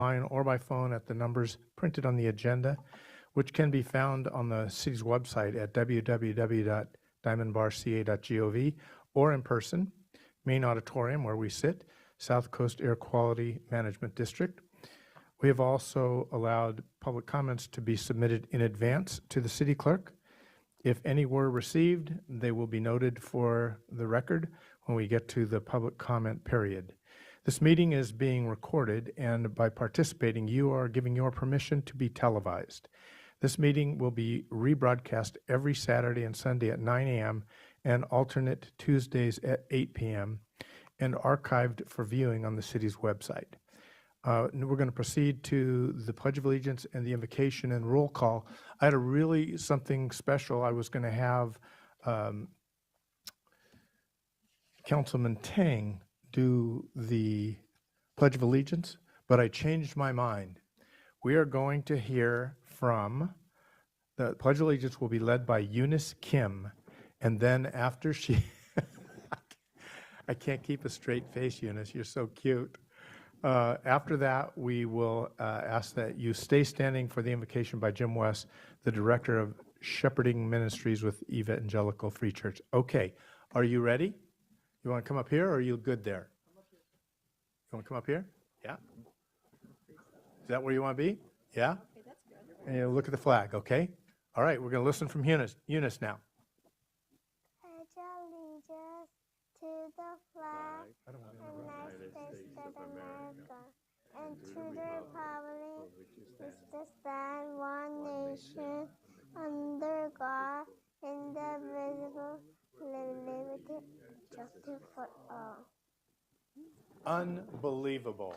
online or by phone at the numbers printed on the agenda, which can be found on the city's website at www.diamondbarca.gov or in person, main auditorium where we sit, South Coast Air Quality Management District. We have also allowed public comments to be submitted in advance to the city clerk. If any were received, they will be noted for the record when we get to the public comment period. This meeting is being recorded, and by participating, you are giving your permission to be televised. This meeting will be rebroadcast every Saturday and Sunday at 9 a.m. and alternate Tuesdays at 8 p.m. and archived for viewing on the city's website. We're going to proceed to the Pledge of Allegiance and the invocation and roll call. I had something special. I was going to have Councilman Tang do the Pledge of Allegiance, but I changed my mind. We are going to hear from, the Pledge of Allegiance will be led by Eunice Kim, and then after she, I can't keep a straight face, Eunice, you're so cute. After that, we will ask that you stay standing for the invocation by Jim West, the Director of Shepherding Ministries with Evangelical Free Church. Okay, are you ready? You want to come up here, or are you good there? You want to come up here? Yeah? Is that where you want to be? Yeah? Okay, that's good. And you look at the flag, okay? All right, we're going to listen from Eunice now. Pledge allegiance to the flag of the United States of America and to the republic which stands one nation under God, indivisible, liberty and justice for all. Unbelievable.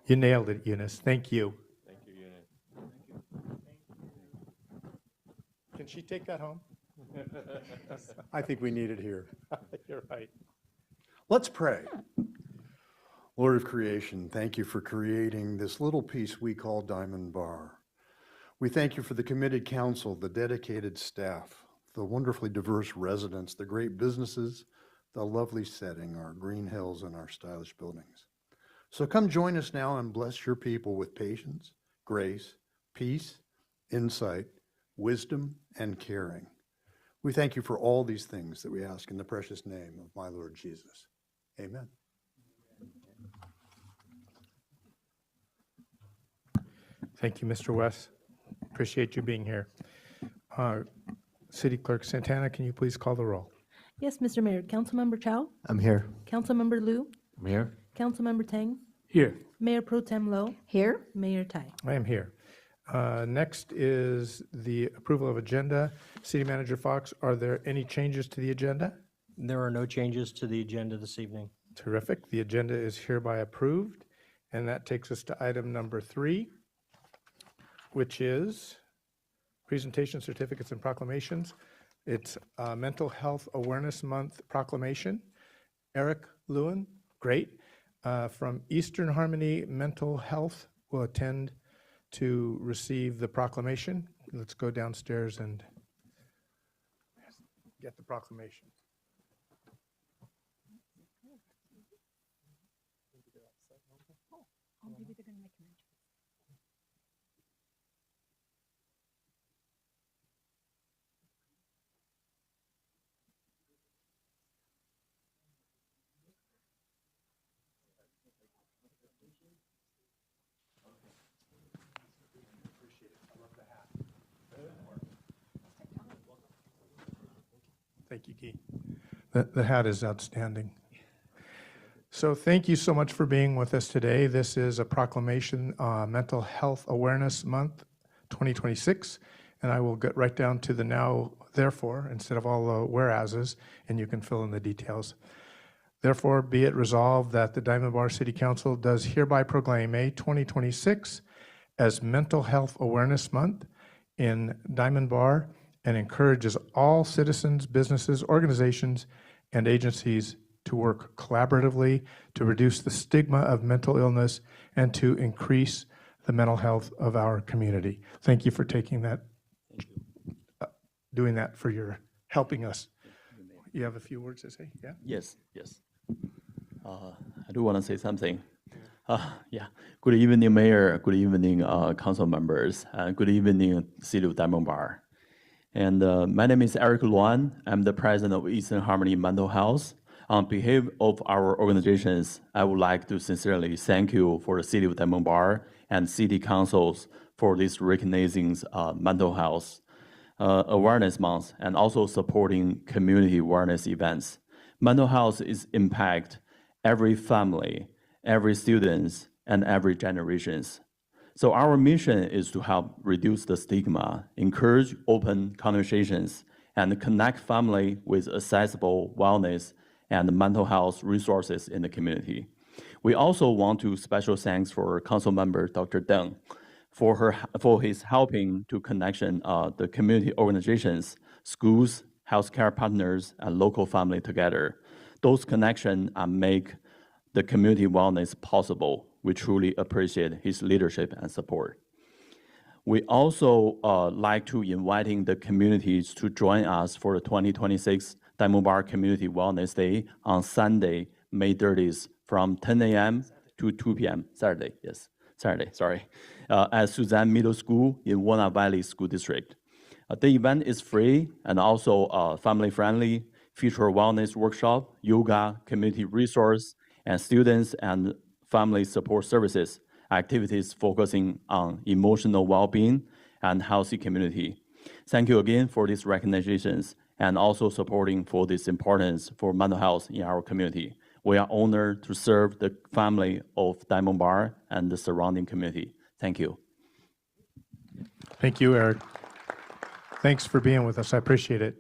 You nailed it, Eunice. Thank you. Thank you, Eunice. Can she take that home? I think we need it here. You're right. Let's pray. Lord of creation, thank you for creating this little piece we call Diamond Bar. We thank you for the committed council, the dedicated staff, the wonderfully diverse residents, the great businesses, the lovely setting, our green hills and our stylish buildings. So come join us now and bless your people with patience, grace, peace, insight, wisdom, and caring. We thank you for all these things that we ask in the precious name of my Lord Jesus. Amen. Thank you, Mr. West. Appreciate you being here. City Clerk Santana, can you please call the roll? Yes, Mr. Mayor. Councilmember Chow? I'm here. Councilmember Liu? I'm here. Councilmember Tang? Here. Mayor Pro Tem Lo? Here. Mayor Tai? I am here. Next is the approval of agenda. City Manager Fox, are there any changes to the agenda? There are no changes to the agenda this evening. Terrific. The agenda is hereby approved. And that takes us to item number 3, which is presentation certificates and proclamations. It's Mental Health Awareness Month proclamation. Eric Lewin, great, from Eastern Harmony Mental Health will attend to receive the proclamation. Let's go downstairs and get the proclamation. Thank you, Guy. The hat is outstanding. So thank you so much for being with us today. This is a proclamation, Mental Health Awareness Month 2026, and I will get right down to the now, therefore, instead of all the whereases, and you can fill in the details. Therefore, be it resolved that the Diamond Bar City Council does hereby proclaim May 2026 as Mental Health Awareness Month in Diamond Bar and encourages all citizens, businesses, organizations, and agencies to work collaboratively to reduce the stigma of mental illness and to increase the mental health of our community. Thank you for taking that, doing that for your helping us. You have a few words to say? Yeah? Yes. I do want to say something. Yeah. Good evening, Mayor. Good evening, council members. Good evening, City of Diamond Bar. And my name is Eric Luan. I'm the president of Eastern Harmony Mental Health. On behalf of our organizations, I would like to sincerely thank you for the City of Diamond Bar and City Councils for this recognizing mental health awareness month and also supporting community awareness events. Mental health is impact every family, every students, and every generations. So our mission is to help reduce the stigma, encourage open conversations, and connect family with accessible wellness and mental health resources in the community. We also want to special thanks for Council Member Dr. Deng for his helping to connection the community organizations, schools, healthcare partners, and local family together. Those connections make the community wellness possible. We truly appreciate his leadership and support. We also like to inviting the communities to join us for the 2026 Diamond Bar Community Wellness Day on Sunday, May 30th from 10 a.m. to 2 p.m. Saturday, sorry, at Suzanne Middle School in Warner Valley School District. The event is free and also family-friendly, feature wellness workshop, yoga, community resource, and students and family support services, activities focusing on emotional well-being and healthy community. Thank you again for these recognitions and also supporting for this importance for mental health in our community. We are honored to serve the family of Diamond Bar and the surrounding community. Thank you. Thank you, Eric. Thanks for being with us. I appreciate it.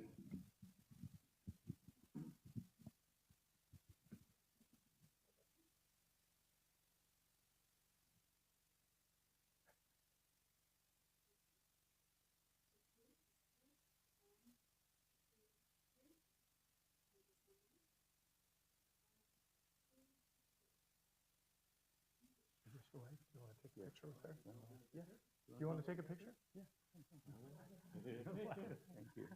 You want to take a picture? Yeah. Thank you.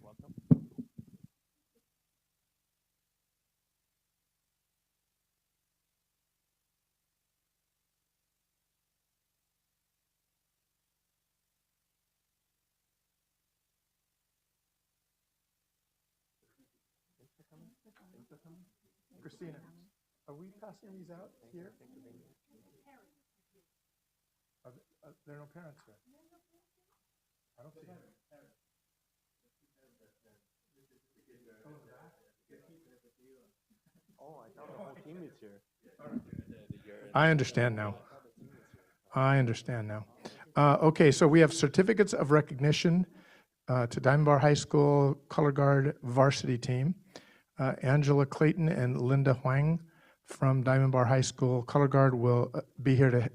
Welcome. Christina, are we passing these out here? There are no parents here. I don't see them. Oh, I thought the whole team is here. I understand now. I understand now. Okay, so we have certificates of recognition to Diamond Bar High School Color Guard varsity team. Angela Clayton and Linda Huang from Diamond Bar High School Color Guard will be here to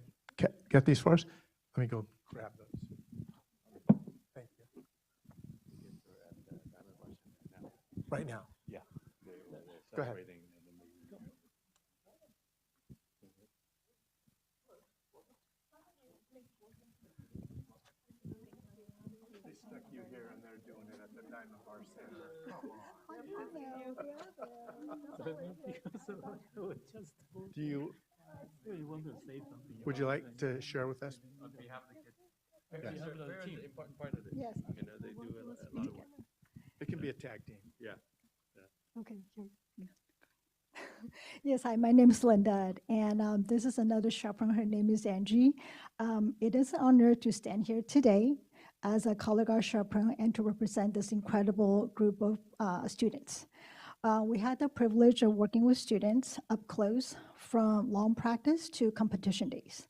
get these for us. Let me go grab those. Thank you. Right now. Yeah. Go ahead. They stuck you here and they're doing it at the Diamond Bar Center. Do you, would you like to share with us? Yes. It can be a tag team. Okay, sure. Yeah. Yes, hi, my name is Linda, and this is another chaperone. Her name is Angie. It is an honor to stand here today as a Color Guard chaperone and to represent this incredible group of students. We had the privilege of working with students up close from long practice to competition days.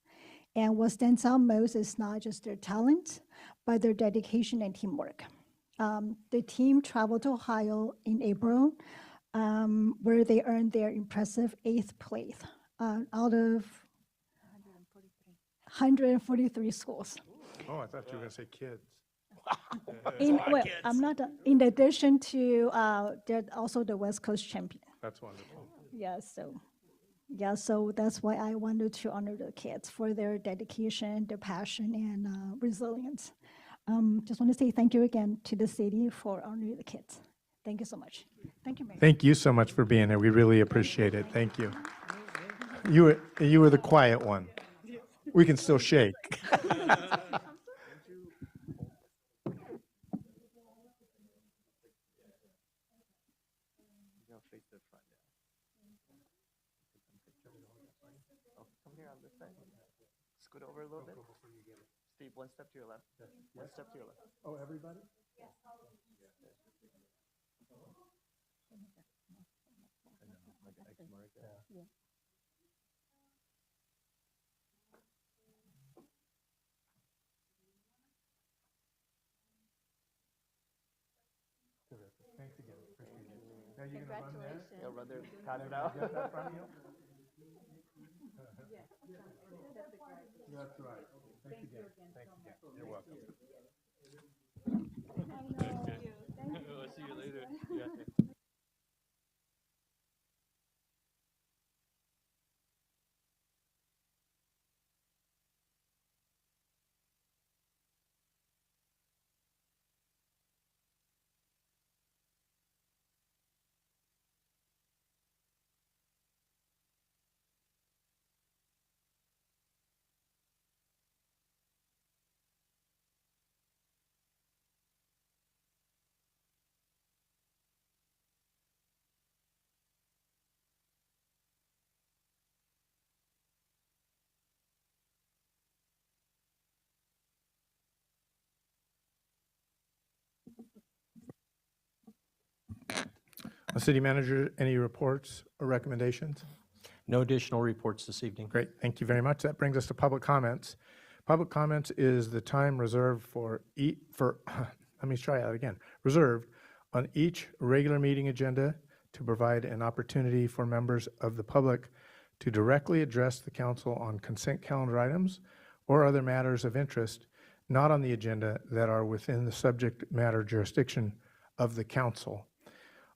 And what stands out most is not just their talent, but their dedication and teamwork. The team traveled to Ohio in April, where they earned their impressive 8th place out of 143 schools. Oh, I thought you were going to say kids. I'm not. In addition to, they're also the West Coast champion. That's wonderful. So that's why I wanted to honor the kids for their dedication, their passion, and resilience. Just want to say thank you again to the city for honoring the kids. Thank you so much. Thank you, Mayor. Thank you so much for being here. We really appreciate it. Thank you. You were the quiet one. We can still shake. You know, face the front. Oh, come here on this side. Scoot over a little bit. Steve, one step to your left. One step to your left. Oh, everybody? Thanks again. Appreciate it. Now you're gonna run there? Yeah, run there, pass it out. That's right. Thanks again. Thanks again. You're welcome. We'll see you later. Yeah. City Manager, any reports or recommendations? No additional reports this evening. Great, thank you very much. That brings us to public comments. Public comments is the time reserved let me try that again, reserved on each regular meeting agenda to provide an opportunity for members of the public to directly address the council on consent calendar items or other matters of interest not on the agenda that are within the subject matter jurisdiction of the council.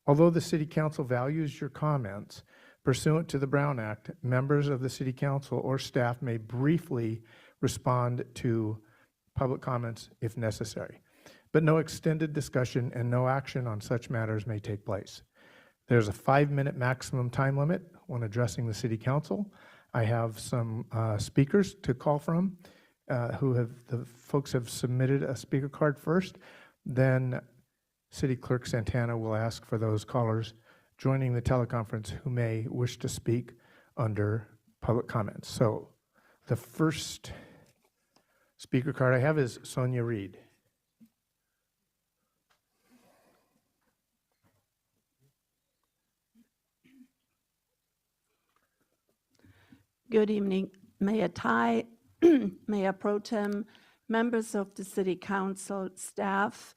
Although the City Council values your comments, pursuant to the Brown Act, members of the City Council or staff may briefly respond to public comments if necessary, but no extended discussion and no action on such matters may take place. There's a 5-minute maximum time limit when addressing the City Council. I have some speakers to call from. The folks have submitted a speaker card first. Then City Clerk Santana will ask for those callers joining the teleconference who may wish to speak under public comments. So the first speaker card I have is Sonia Reed. Good evening, Mayor Tai, Mayor Pro Tem, members of the City Council, staff.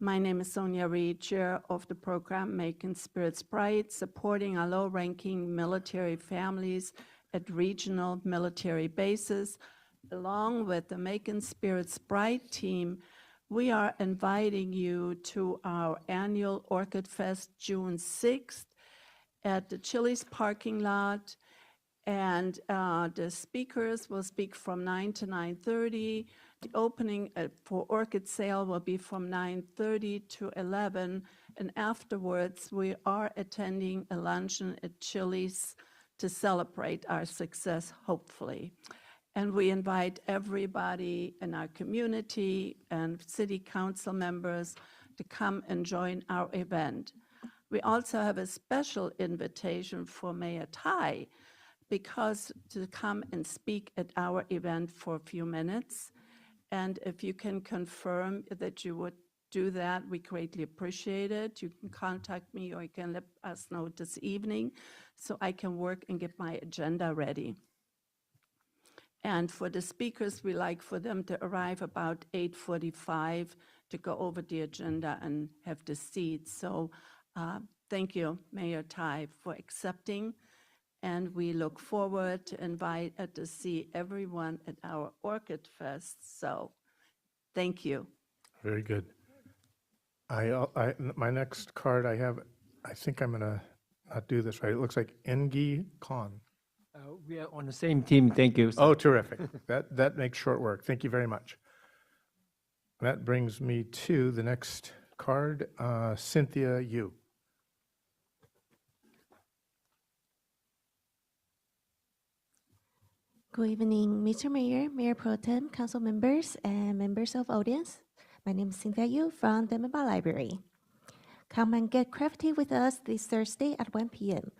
My name is Sonia Reed, Chair of the program Making Spirits Bright, supporting our low-ranking military families at regional military bases. Along with the Making Spirits Bright team, we are inviting you to our annual Orchid Fest June 6th at the Chili's parking lot. And the speakers will speak from 9 to 9:30. The opening for orchid sale will be from 9:30 to 11. And afterwards, we are attending a luncheon at Chili's to celebrate our success, hopefully. And we invite everybody in our community and city council members to come and join our event. We also have a special invitation for Mayor Tai, because to come and speak at our event for a few minutes. And if you can confirm that you would do that, we greatly appreciate it. You can contact me or you can let us know this evening so I can work and get my agenda ready. And for the speakers, we like for them to arrive about 8:45 to go over the agenda and have the seats. So thank you, Mayor Tai, for accepting. And we look forward to see everyone at our Orchid Fest. So, thank you. Very good. My next card I have, I think I'm gonna not do this right. It looks like Engi Khan. We are on the same team, thank you. Oh, terrific. That makes short work. Thank you very much. That brings me to the next card, Cynthia Yu. Good evening, Mr. Mayor, Mayor Pro Tem, council members, and members of audience. My name is Cynthia Yu from the Diamond Bar Library. Come and get crafty with us this Thursday at 1 p.m.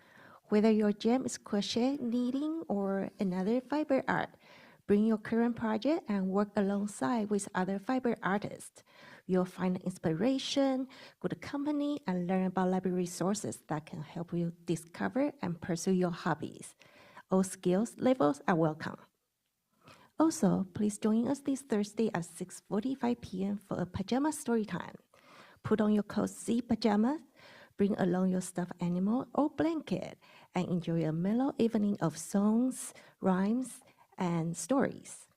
Whether your jam is crochet, knitting, or another fiber art, bring your current project and work alongside with other fiber artists. You'll find inspiration, good company, and learn about library resources that can help you discover and pursue your hobbies. All skills levels are welcome. Also, please join us this Thursday at 6:45 p.m. for a pajama story time. Put on your cozy pajamas, bring along your stuffed animal or blanket, and enjoy a mellow evening of songs, rhymes, and stories.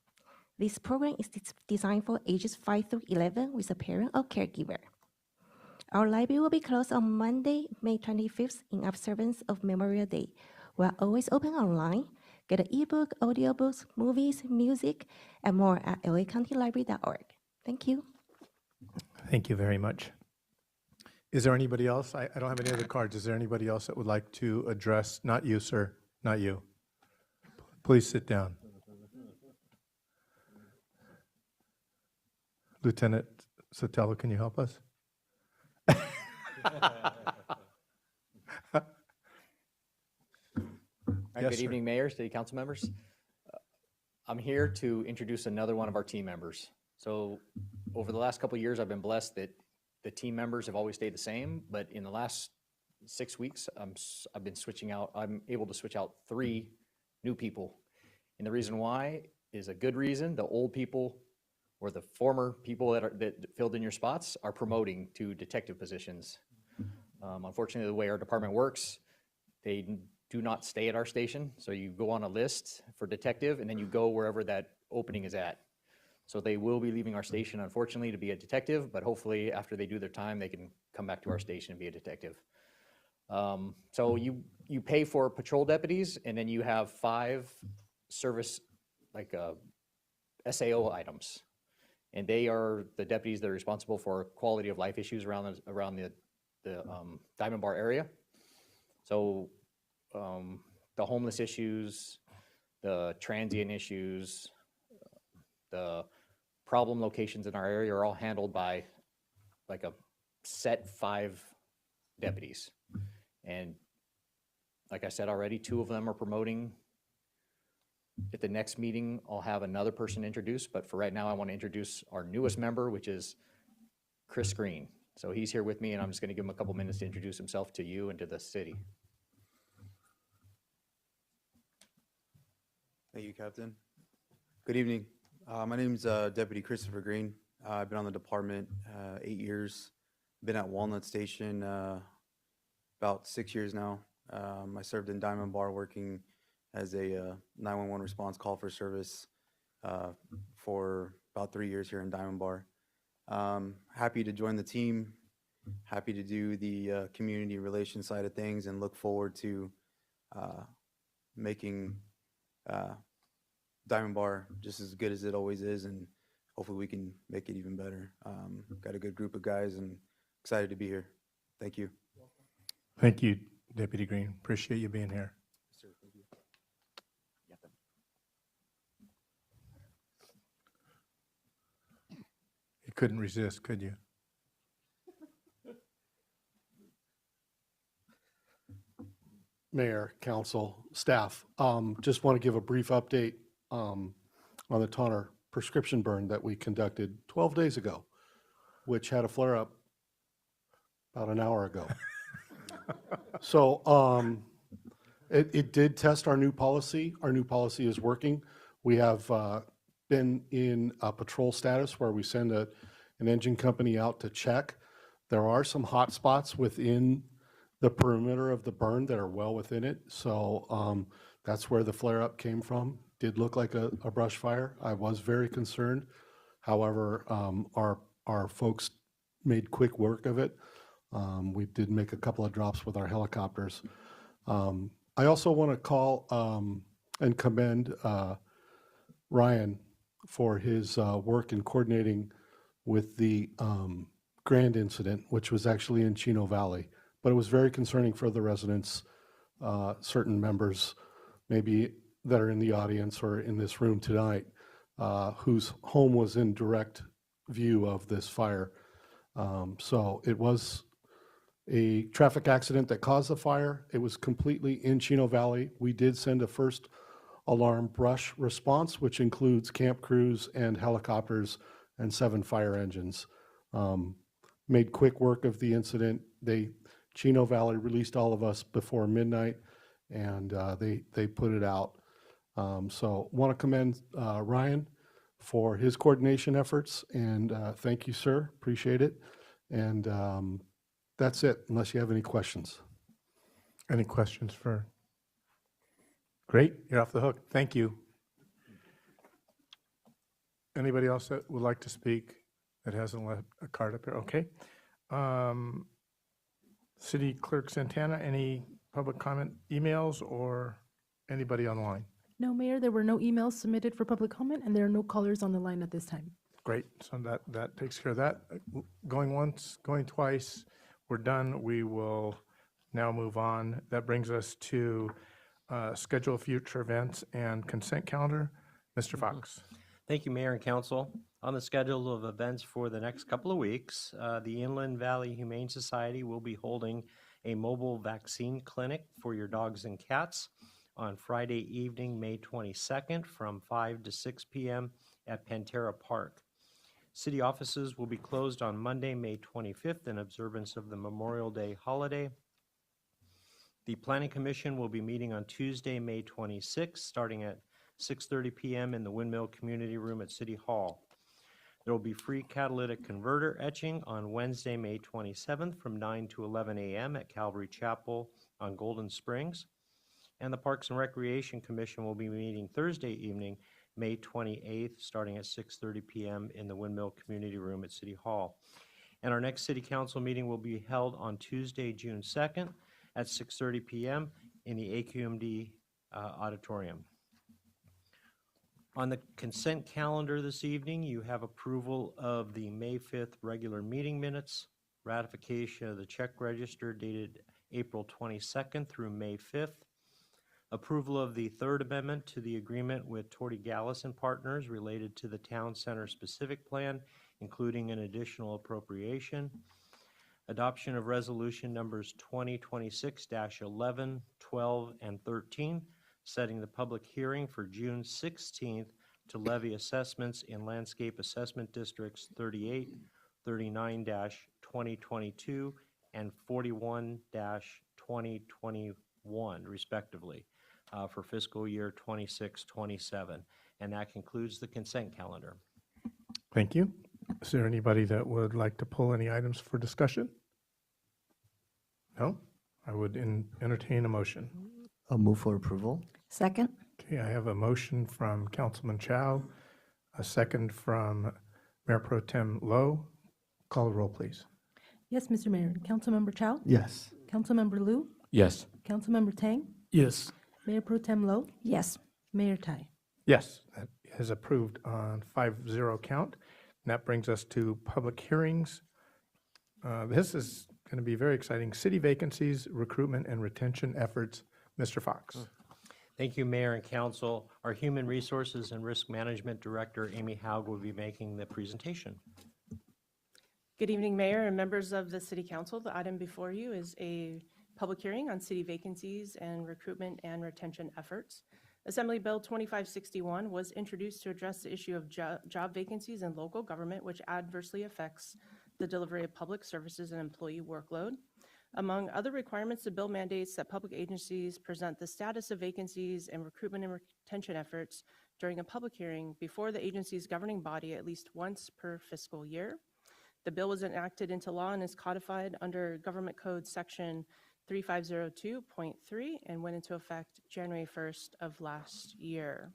This program is designed for ages 5 through 11 with a parent or caregiver. Our library will be closed on Monday, May 25th in observance of Memorial Day. We're always open online. Get an ebook, audiobooks, movies, music, and more at lacountylibrary.org. Thank you. Thank you very much. Is there anybody else? I don't have any other cards. Is there anybody else that would like to address? Not you, sir. Not you. Please sit down. Lieutenant Sotelo, can you help us? All right, Yes, good sir. evening, Mayor, City Council members. I'm here to introduce another one of our team members. So over the last couple of years, I've been blessed that the team members have always stayed the same, but in the last 6 weeks, I've been switching out, I'm able to switch out 3 new people. And the reason why is a good reason. The old people or the former people that filled in your spots are promoting to detective positions. Unfortunately, the way our department works, they do not stay at our station. So you go on a list for detective and then you go wherever that opening is at. So they will be leaving our station, unfortunately, to be a detective, but hopefully after they do their time, they can come back to our station and be a detective. So you pay for patrol deputies and then you have 5 service, like SAO items. And they are the deputies that are responsible for quality of life issues around the Diamond Bar area. So the homeless issues, the transient issues, the problem locations in our area are all handled by like a set 5 deputies. And like I said already, 2 of them are promoting. At the next meeting, I'll have another person introduced, but for right now, I want to introduce our newest member, which is Chris Green. So he's here with me, and I'm just going to give him a couple minutes to introduce himself to you and to the city. Thank you, Captain. Good evening. My name is Deputy Christopher Green. I've been on the department 8 years. Been at Walnut Station about 6 years now. I served in Diamond Bar working as a 911 response call for service for about 3 years here in Diamond Bar. Happy to join the team, happy to do the community relations side of things, and look forward to making Diamond Bar just as good as it always is, and hopefully we can make it even better. Got a good group of guys and excited to be here. Thank you. Thank you, Deputy Green. Appreciate you being here. You couldn't resist, could you? Mayor, council, staff, just want to give a brief update on the Tonner prescription burn that we conducted 12 days ago, which had a flare-up about an hour ago. So it did test our new policy. Our new policy is working. We have been in a patrol status where we send an engine company out to check. There are some hot spots within the perimeter of the burn that are well within it. So that's where the flare-up came from. Did look like a brush fire. I was very concerned. However, our folks made quick work of it. We did make a couple of drops with our helicopters. I also want to call and commend Ryan for his work in coordinating with the grand incident, which was actually in Chino Valley. But it was very concerning for the residents, certain members maybe that are in the audience or in this room tonight, whose home was in direct view of this fire. So it was a traffic accident that caused the fire. It was completely in Chino Valley. We did send a first alarm brush response, which includes camp crews and helicopters and 7 fire engines. Made quick work of the incident. Chino Valley released all of us before midnight, and they put it out. So want to commend Ryan for his coordination efforts, and thank you, sir. Appreciate it. And that's it, unless you have any questions. Any questions for? Great, you're off the hook. Thank you. Anybody else that would like to speak that hasn't left a card up here? Okay. City Clerk Santana, any public comment emails or anybody online? No, Mayor, there were no emails submitted for public comment, and there are no callers on the line at this time. Great, so that takes care of that. Going once, going twice, we're done. We will now move on. That brings us to schedule future events and consent calendar. Mr. Fox. Thank you, Mayor and Council. On the schedule of events for the next couple of weeks, the Inland Valley Humane Society will be holding a mobile vaccine clinic for your dogs and cats on Friday evening, May 22nd from 5 to 6 p.m. at Pantera Park. City offices will be closed on Monday, May 25th in observance of the Memorial Day holiday. The Planning Commission will be meeting on Tuesday, May 26th, starting at 6:30 p.m. in the Windmill Community Room at City Hall. There will be free catalytic converter etching on Wednesday, May 27th from 9 to 11 a.m. at Calvary Chapel on Golden Springs. And the Parks and Recreation Commission will be meeting Thursday evening, May 28th, starting at 6:30 p.m. in the Windmill Community Room at City Hall. And our next City Council meeting will be held on Tuesday, June 2nd at 6:30 p.m. in the AQMD auditorium. On the consent calendar this evening, you have approval of the May 5th regular meeting minutes, ratification of the check register dated April 22nd through May 5th, approval of the Third Amendment to the agreement with Torty Gallis and Partners related to the Town Center Specific Plan, including an additional appropriation, adoption of resolution numbers 2026-11, 12, and 13, setting the public hearing for June 16th to levy assessments in landscape assessment districts 38, 39-2022, and 41-2021, respectively, for fiscal year 26-27. And that concludes the consent calendar. Thank you. Is there anybody that would like to pull any items for discussion? No? I would entertain a motion. I'll move for approval. Second. Okay, I have a motion from Councilman Chow, a second from Mayor Pro Tem Lowe. Call the roll, please. Yes, Mr. Mayor. Councilmember Chow? Yes. Councilmember Liu? Yes. Councilmember Tang? Yes. Mayor Pro Tem Lowe? Yes. Mayor Tai? Yes, that is approved on 5-0 count. And that brings us to public hearings. This is going to be very exciting. City vacancies, recruitment, and retention efforts. Mr. Fox. Thank you, Mayor and Council. Our Human Resources and Risk Management Director, Amy Haug, will be making the presentation. Good evening, Mayor and members of the City Council. The item before you is a public hearing on city vacancies and recruitment and retention efforts. Assembly Bill 2561 was introduced to address the issue of job vacancies in local government, which adversely affects the delivery of public services and employee workload. Among other requirements, the bill mandates that public agencies present the status of vacancies and recruitment and retention efforts during a public hearing before the agency's governing body at least once per fiscal year. The bill was enacted into law and is codified under Government Code Section 3502.3 and went into effect January 1st of last year.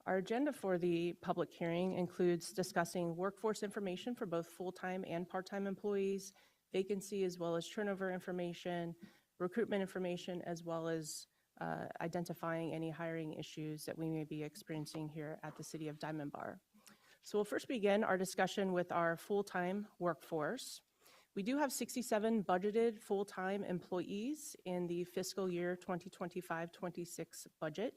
Our agenda for the public hearing includes discussing workforce information for both full-time and part-time employees, vacancy as well as turnover information, recruitment information, as well as identifying any hiring issues that we may be experiencing here at the City of Diamond Bar. So we'll first begin our discussion with our full-time workforce. We do have 67 budgeted full-time employees in the fiscal year 2025-26 budget.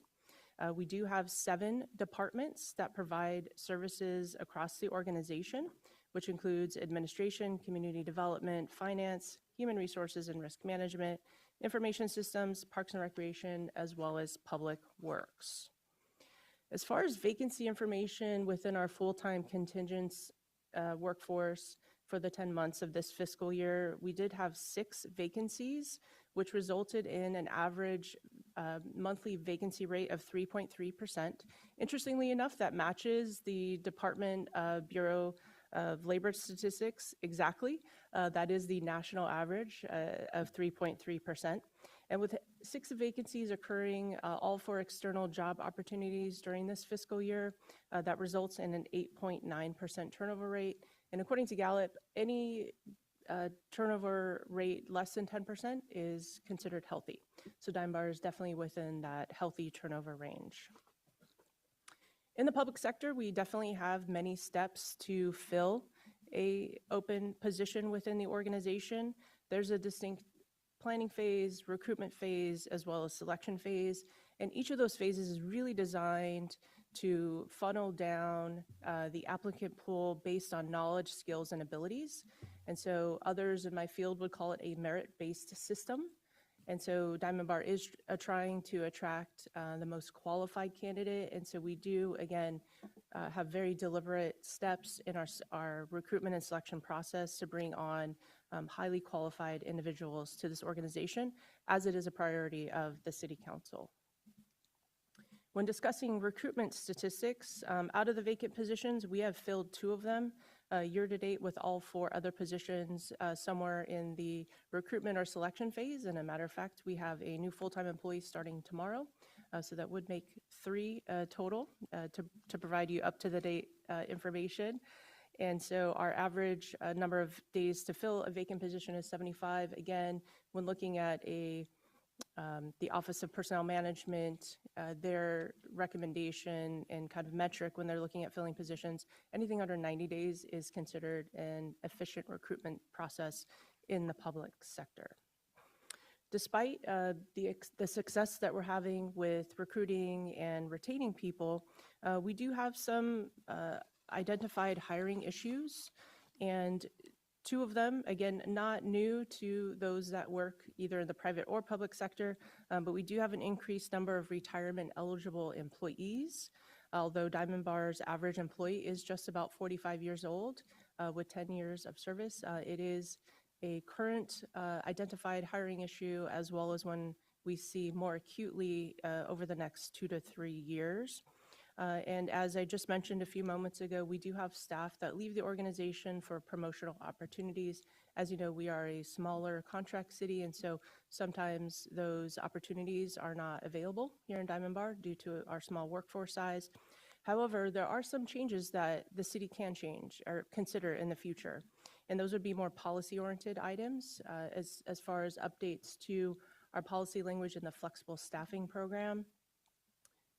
We do have 7 departments that provide services across the organization, which includes administration, community development, finance, human resources and risk management, information systems, parks and recreation, as well as public works. As far as vacancy information within our full-time contingents workforce for the 10 months of this fiscal year, we did have 6 vacancies, which resulted in an average monthly vacancy rate of 3.3%. Interestingly enough, that matches the Department Bureau of Labor Statistics exactly. That is the national average of 3.3%. And with 6 vacancies occurring all for external job opportunities during this fiscal year, that results in an 8.9% turnover rate. And according to Gallup, any turnover rate less than 10% is considered healthy. So Diamond Bar is definitely within that healthy turnover range. In the public sector, we definitely have many steps to fill a open position within the organization. There's a distinct planning phase, recruitment phase, as well as selection phase. And each of those phases is really designed to funnel down the applicant pool based on knowledge, skills, and abilities. And so others in my field would call it a merit-based system. And so Diamond Bar is trying to attract the most qualified candidate. And so we do, again, have very deliberate steps in our recruitment and selection process to bring on highly qualified individuals to this organization, as it is a priority of the City Council. When discussing recruitment statistics, out of the vacant positions, we have filled 2 of them year to date, with all 4 other positions somewhere in the recruitment or selection phase. And a matter of fact, we have a new full-time employee starting tomorrow. So that would make 3 total to provide you up-to-the-date information. And so our average number of days to fill a vacant position is 75. Again, when looking at the Office of Personnel Management, their recommendation and kind of metric when they're looking at filling positions, anything under 90 days is considered an efficient recruitment process in the public sector. Despite the success that we're having with recruiting and retaining people, we do have some identified hiring issues, and 2 of them, again, not new to those that work either in the private or public sector, but we do have an increased number of retirement eligible employees. Although Diamond Bar's average employee is just about 45 years old with 10 years of service, it is a current identified hiring issue, as well as one we see more acutely over the next 2 to 3 years. And as I just mentioned a few moments ago, we do have staff that leave the organization for promotional opportunities. As you know, we are a smaller contract city, and so sometimes those opportunities are not available here in Diamond Bar due to our small workforce size. However, there are some changes that the city can change or consider in the future, and those would be more policy-oriented items as far as updates to our policy language in the flexible staffing program,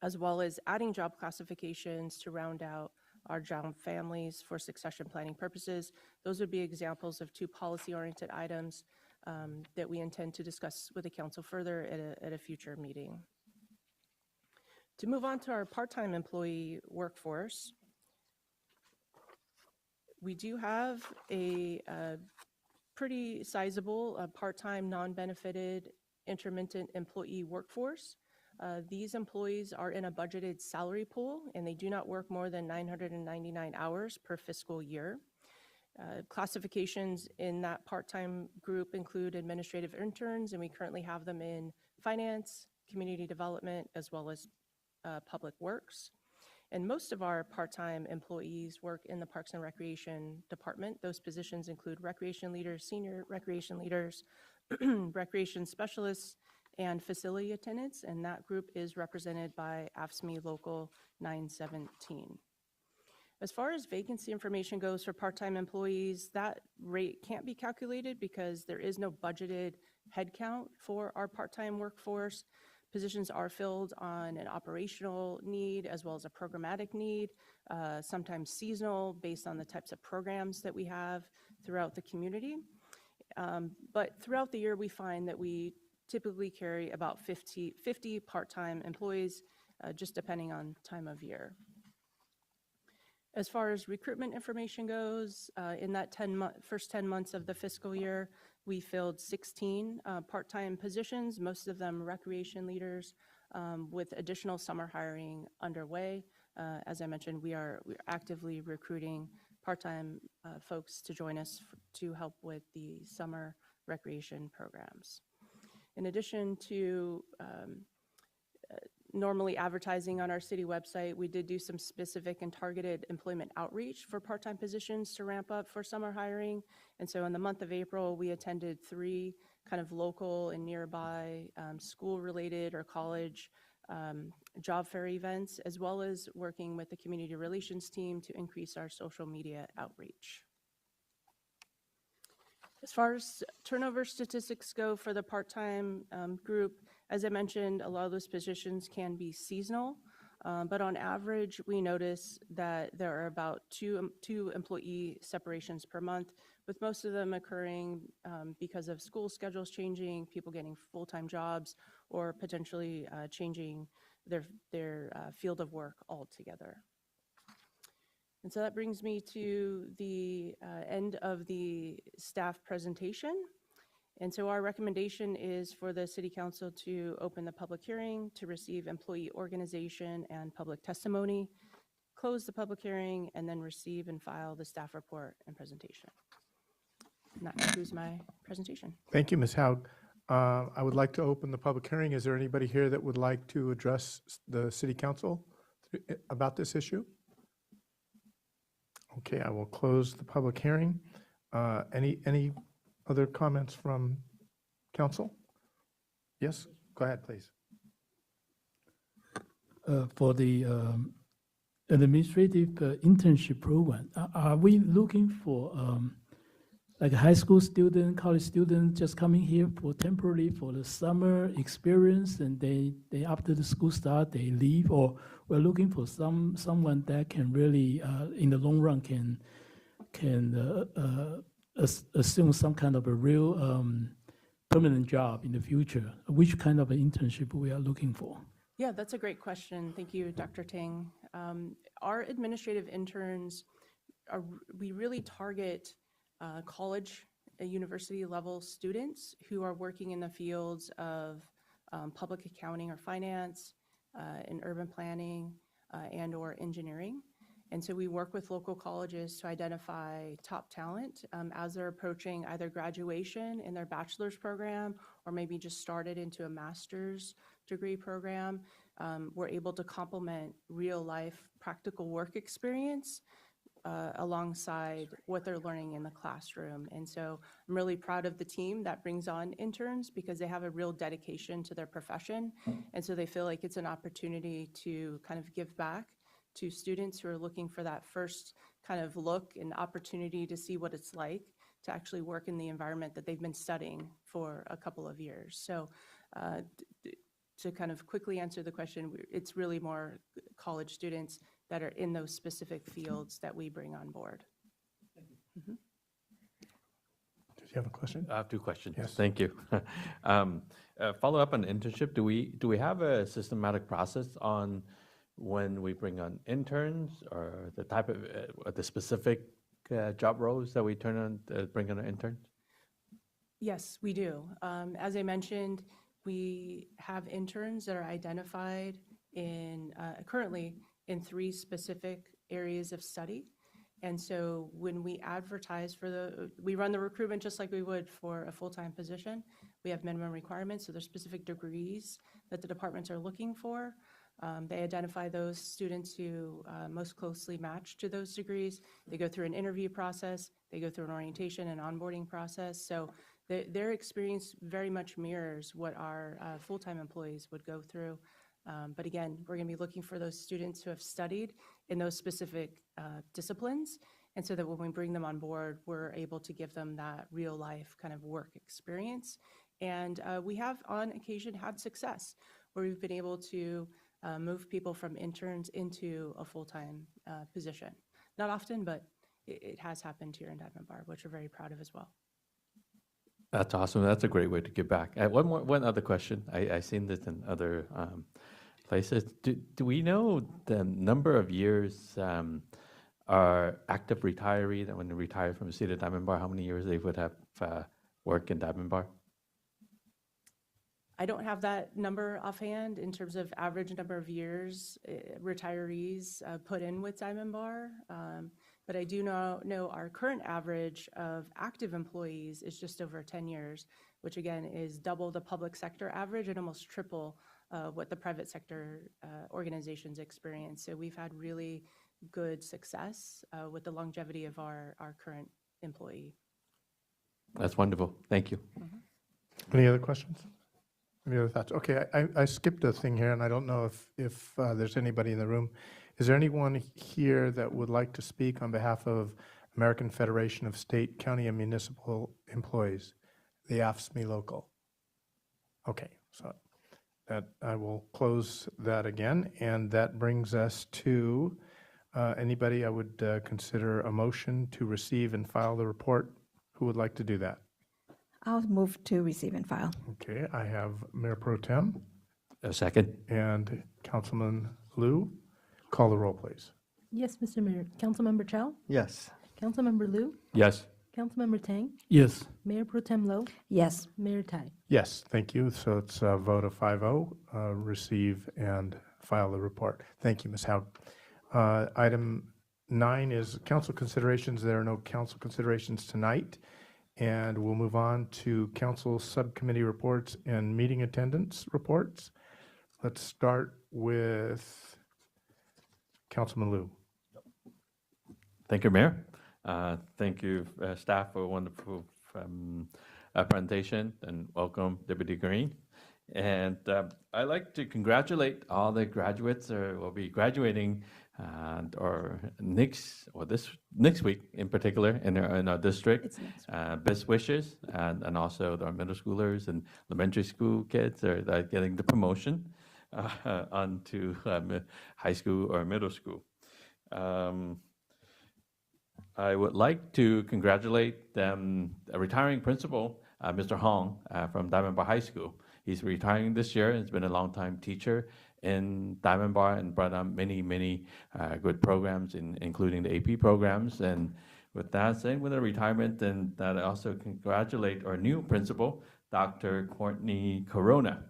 as well as adding job classifications to round out our job families for succession planning purposes. Those would be examples of 2 policy-oriented items that we intend to discuss with the council further at a future meeting. To move on to our part-time employee workforce, we do have a pretty sizable part-time, non-benefited, intermittent employee workforce. These employees are in a budgeted salary pool, and they do not work more than 999 hours per fiscal year. Classifications in that part-time group include administrative interns, and we currently have them in finance, community development, as well as public works. And most of our part-time employees work in the Parks and Recreation Department. Those positions include recreation leaders, senior recreation leaders, recreation specialists, and facility attendants, and that group is represented by AFSCME Local 917. As far as vacancy information goes for part-time employees, that rate can't be calculated because there is no budgeted headcount for our part-time workforce. Positions are filled on an operational need as well as a programmatic need, sometimes seasonal based on the types of programs that we have throughout the community. But throughout the year, we find that we typically carry about 50 part-time employees, just depending on time of year. As far as recruitment information goes, in that first 10 months of the fiscal year, we filled 16 part-time positions, most of them recreation leaders, with additional summer hiring underway. As I mentioned, we're actively recruiting part-time folks to join us to help with the summer recreation programs. In addition to normally advertising on our city website, we did do some specific and targeted employment outreach for part-time positions to ramp up for summer hiring. And so in the month of April, we attended 3 kind of local and nearby school-related or college job fair events, as well as working with the community relations team to increase our social media outreach. As far as turnover statistics go for the part-time group, as I mentioned, a lot of those positions can be seasonal, but on average, we notice that there are about two employee separations per month, with most of them occurring because of school schedules changing, people getting full-time jobs, or potentially changing their field of work altogether. And so that brings me to the end of the staff presentation. And so our recommendation is for the City Council to open the public hearing to receive employee organization and public testimony, close the public hearing, and then receive and file the staff report and presentation. And that concludes my presentation. Thank you, Ms. Haug. I would like to open the public hearing. Is there anybody here that would like to address the City Council about this issue? Okay, I will close the public hearing. Any other comments from council? Yes, go ahead, please. For the administrative internship program, are we looking for like a high school student, college student just coming here for temporarily for the summer experience, and they after the school start they leave, or we're looking for someone that can really in the long run can assume some kind of a real permanent job in the future? Which kind of an internship we are looking for? Yeah, that's a great question. Thank you, Dr. Ting. Our administrative interns, we really target college, university level students who are working in the fields of public accounting or finance, in urban planning, and or engineering. And so we work with local colleges to identify top talent as they're approaching either graduation in their bachelor's program or maybe just started into a master's degree program. We're able to complement real life practical work experience alongside what they're learning in the classroom. And so I'm really proud of the team that brings on interns because they have a real dedication to their profession. And so they feel like it's an opportunity to kind of give back to students who are looking for that first kind of look and opportunity to see what it's like to actually work in the environment that they've been studying for a couple of years. So to kind of quickly answer the question, it's really more college students that are in those specific fields that we bring on board. Did you have a question? I have 2 questions. Yes. Thank you. Follow up on internship. Do we have a systematic process on when we bring on interns, or the type of the specific job roles that we bring on interns? Yes, we do. As I mentioned, we have interns that are identified in currently in 3 specific areas of study. And so when we advertise we run the recruitment just like we would for a full-time position. We have minimum requirements, so there's specific degrees that the departments are looking for. They identify those students who most closely match to those degrees. They go through an interview process, they go through an orientation and onboarding process. So their experience very much mirrors what our full-time employees would go through. But again, we're going to be looking for those students who have studied in those specific disciplines. And so that when we bring them on board, we're able to give them that real life kind of work experience. And we have on occasion had success where we've been able to move people from interns into a full-time position. Not often, but it has happened here in Diamond Bar, which we're very proud of as well. That's awesome. That's a great way to give back. One other question. I seen this in other places. Do we know the number of years our active retiree that when they retire from the city of Diamond Bar, how many years they would have worked in Diamond Bar? I don't have that number offhand in terms of average number of years retirees put in with Diamond Bar. But I do know our current average of active employees is just over 10 years, which again is double the public sector average and almost triple what the private sector organizations experience. So we've had really good success with the longevity of our current employee. That's wonderful. Thank you. Any other questions? Any other thoughts? Okay, I skipped a thing here, and I don't know if there's anybody in the room. Is there anyone here that would like to speak on behalf of American Federation of State, County, and Municipal Employees, the AFSCME local? Okay, so that I will close that again, and that brings us to anybody I would consider a motion to receive and file the report. Who would like to do that? I'll move to receive and file. Okay, I have Mayor Pro Tem. A second. And Councilman Liu. Call the roll, please. Yes, Mr. Mayor. Councilmember Chow? Yes. Councilmember Liu? Yes. Councilmember Tang? Yes. Mayor Pro Tem Lo? Yes. Mayor Tai? Yes, thank you. So it's a vote of 5-0, receive and file the report. Thank you, Ms. Howard. Item 9 is council considerations. There are no council considerations tonight. And we'll move on to council subcommittee reports and meeting attendance reports. Let's start with Councilman Liu. Thank you, Mayor. Thank you, staff, for a wonderful presentation, and welcome, Deputy Green. And I'd like to congratulate all the graduates who will be graduating this next week in particular in our district. Best wishes, and also our middle schoolers and elementary school kids are getting the promotion onto high school or middle school. I would like to congratulate a retiring principal, Mr. Hong, from Diamond Bar High School. He's retiring this year and has been a long-time teacher in Diamond Bar and brought on many good programs, including the AP programs. And with that, saying with the retirement, and that I also congratulate our new principal, Dr. Courtney Corona.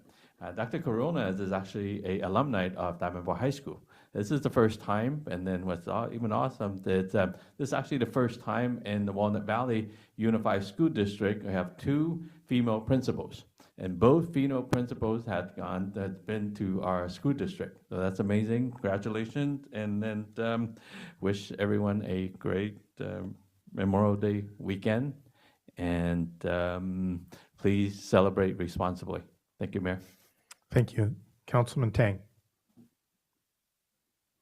Dr. Corona is actually an alumni of Diamond Bar High School. This is the first time, and then what's even awesome, that this is actually the first time in the Walnut Valley Unified School District we have 2 female principals. And both female principals had been to our school district. So that's amazing. Congratulations, and then wish everyone a great Memorial Day weekend. And please celebrate responsibly. Thank you, Mayor. Thank you. Councilman Tang.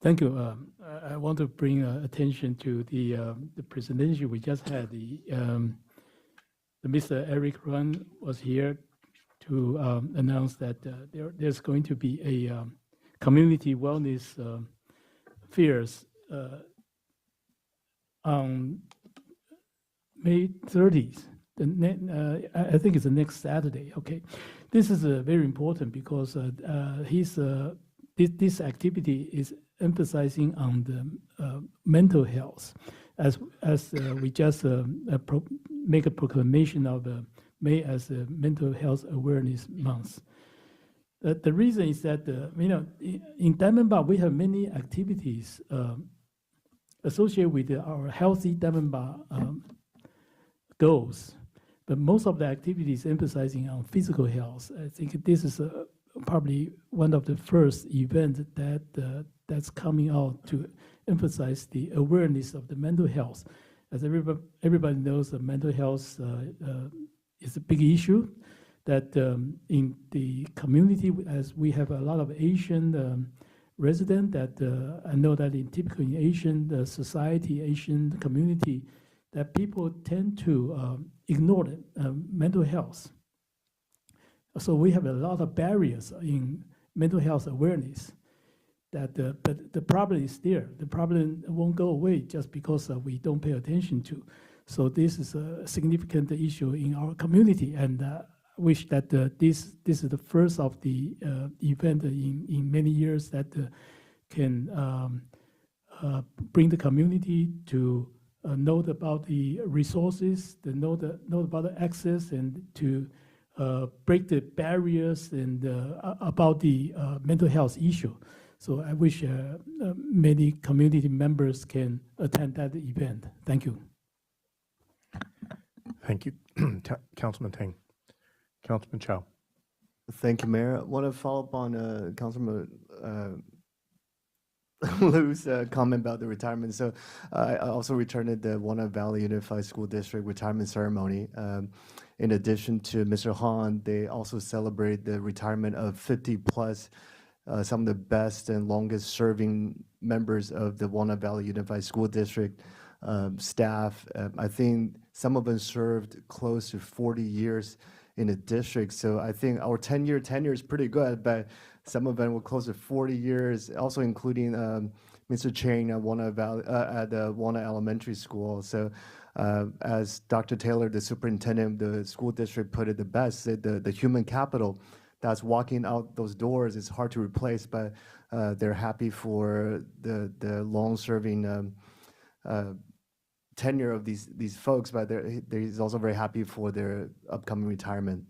Thank you. I want to bring attention to the presentation we just had. The Mr. Eric Ruan was here to announce that there's going to be a community wellness fairs on May 30th. I think it's the next Saturday. Okay, this is very important because this activity is emphasizing on the mental health, as we just make a proclamation of May as a Mental Health Awareness Month. The reason is that in Diamond Bar we have many activities associated with our healthy Diamond Bar goals, but most of the activities emphasizing on physical health. I think this is probably one of the first events that's coming out to emphasize the awareness of the mental health. As everybody knows, mental health is a big issue that in the community, as we have a lot of Asian residents, that I know that typically in Asian society, Asian community, that people tend to ignore mental health. So we have a lot of barriers in mental health awareness. But the problem is there. The problem won't go away just because we don't pay attention to. So this is a significant issue in our community, and wish that this is the first of the event in many years that can bring the community to know about the resources, to know about the access, and to break the barriers and about the mental health issue. So I wish many community members can attend that event. Thank you. Thank you, Councilman Tang. Councilman Chow. Thank you, Mayor. I want to follow up on Councilman Liu's comment about the retirement. So I also returned the Walnut Valley Unified School District retirement ceremony. In addition to Mr. Han, they also celebrate the retirement of 50 plus some of the best and longest serving members of the Walnut Valley Unified School District staff. I think some of them served close to 40 years in the district. So I think our tenure is pretty good, but some of them were close to 40 years, also including Mr. Chang at Walnut Valley, at the Walnut Elementary School. So as Dr. Taylor, the superintendent of the school district, put it the best, said the human capital that's walking out those doors is hard to replace, but they're happy for the long-serving tenure of these folks, but he's also very happy for their upcoming retirement.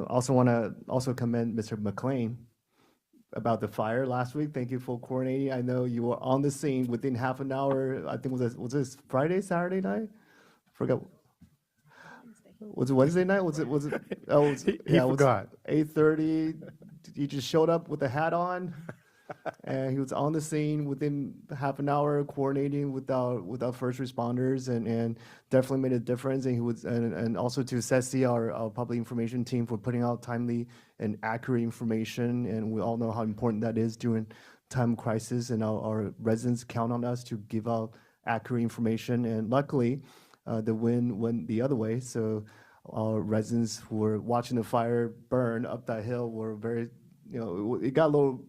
Also want to commend Mr. McLean about the fire last week. Thank you for coordinating. I know you were on the scene within half an hour. I think was this Friday, Saturday night? Forgot. Was it Wednesday night? Was it? Oh, he forgot. 8:30. He just showed up with a hat on. And he was on the scene within half an hour, coordinating with our first responders, and definitely made a difference. And he was, and also to Ceci, our public information team, for putting out timely and accurate information. And we all know how important that is during time of crisis. And our residents count on us to give out accurate information. And luckily, the wind went the other way. So our residents who were watching the fire burn up that hill were very, it got a little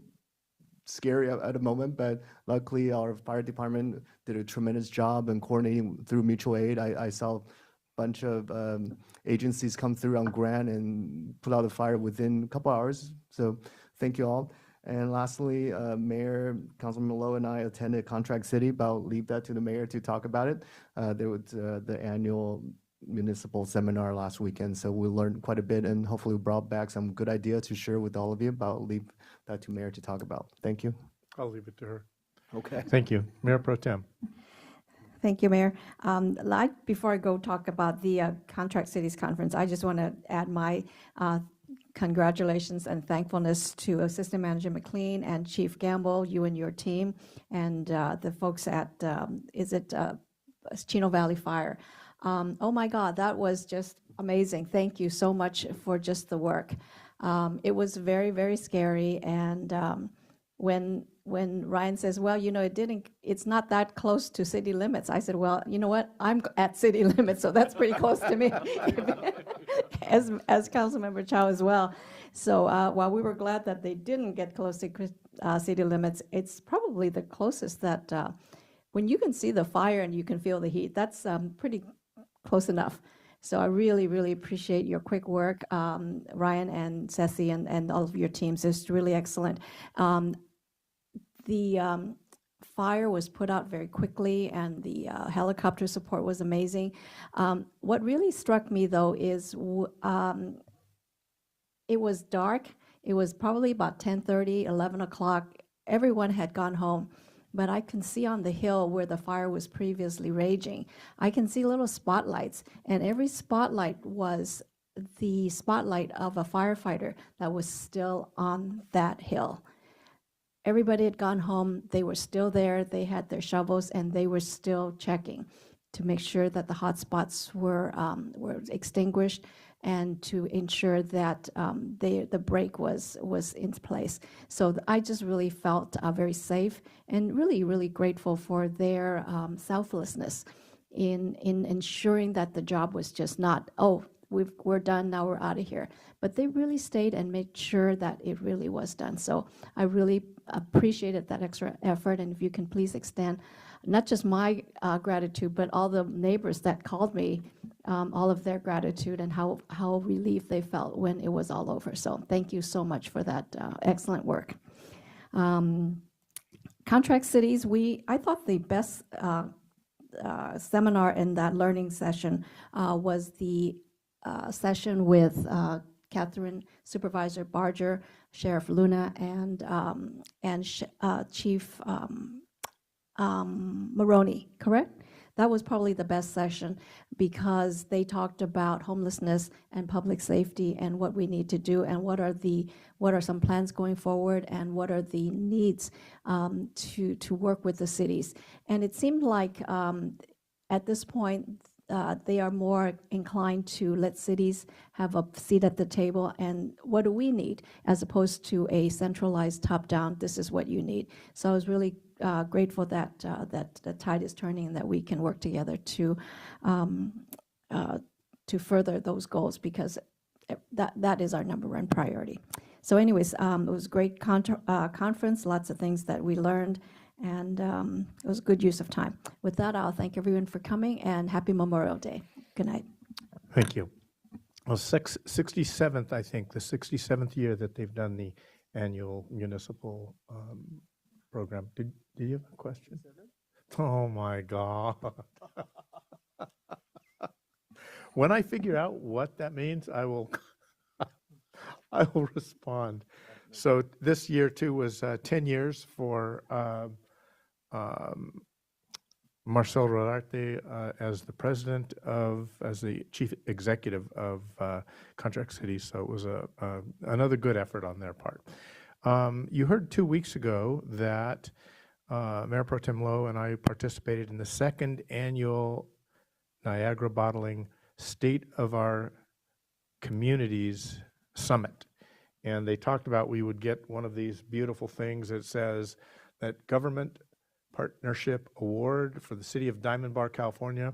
scary at the moment, but luckily our fire department did a tremendous job in coordinating through mutual aid. I saw a bunch of agencies come through on Grant and put out the fire within a couple hours. So thank you all. And lastly, Mayor, Councilman Lowe and I attended Contract City, but I'll leave that to the mayor to talk about it. There was the annual municipal seminar last weekend, so we learned quite a bit, and hopefully we brought back some good ideas to share with all of you, but I'll leave that to Mayor to talk about. Thank you. I'll leave it to her. Okay. Thank you. Mayor Pro Tem. Thank you, Mayor. Before I go talk about the Contract Cities Conference, I just want to add my congratulations and thankfulness to Assistant Manager McLean and Chief Gamble, you and your team, and the folks at, Chino Valley Fire. Oh my God, that was just amazing. Thank you so much for just the work. It was very, very scary. And when Ryan says, well, it's not that close to city limits. I said, well, you know what? I'm at city limits, so that's pretty close to me, as Councilmember Chow as well. So while we were glad that they didn't get close to city limits, it's probably the closest that when you can see the fire and you can feel the heat, that's pretty close enough. So I really, really appreciate your quick work, Ryan and Ceci and all of your teams. It's really excellent. The fire was put out very quickly, and the helicopter support was amazing. What really struck me, though, is it was dark. It was probably about 10:30, 11 o'clock. Everyone had gone home. But I can see on the hill where the fire was previously raging, I can see little spotlights, and every spotlight was the spotlight of a firefighter that was still on that hill. Everybody had gone home, they were still there, they had their shovels, and they were still checking to make sure that the hot spots were extinguished, and to ensure that the break was in place. So I just really felt very safe and really, really grateful for their selflessness in ensuring that the job was just not, we're done, now we're out of here. But they really stayed and made sure that it really was done. So I really appreciated that extra effort, and if you can please extend not just my gratitude, but all the neighbors that called me, all of their gratitude and how relieved they felt when it was all over. So thank you so much for that excellent work. Contract cities, I thought the best seminar in that learning session was the session with Catherine Supervisor Barger, Sheriff Luna, and Chief Maroney, correct? That was probably the best session because they talked about homelessness and public safety and what we need to do and what are some plans going forward and what are the needs to work with the cities. And it seemed like at this point they are more inclined to let cities have a seat at the table and what do we need as opposed to a centralized top-down, this is what you need. So I was really grateful that the tide is turning and that we can work together to further those goals because that is our number one priority. So anyways, it was a great conference, lots of things that we learned, and it was a good use of time. With that, I'll thank everyone for coming and happy Memorial Day. Good night. Thank you. Well, 67th, I think, the 67th year that they've done the annual municipal program. Did you have a question? Oh my God. When I figure out what that means, I will respond. So this year too was 10 years for Marcel Rodarte as the president as the chief executive of Contract Cities. So it was another good effort on their part. You heard 2 weeks ago that Mayor Pro Tem Lowe and I participated in the second annual Niagara Bottling State of Our Communities Summit. And they talked about we would get one of these beautiful things that says that Government Partnership Award for the City of Diamond Bar, California,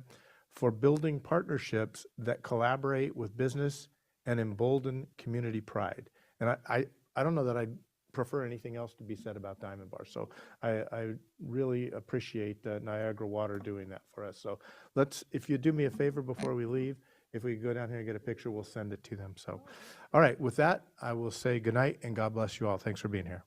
for building partnerships that collaborate with business and embolden community pride. And I don't know that I prefer anything else to be said about Diamond Bar. So I really appreciate Niagara Water doing that for us. So if you do me a favor before we leave, if we go down here and get a picture, we'll send it to them. So, all right, with that, I will say good night and God bless you all. Thanks for being here.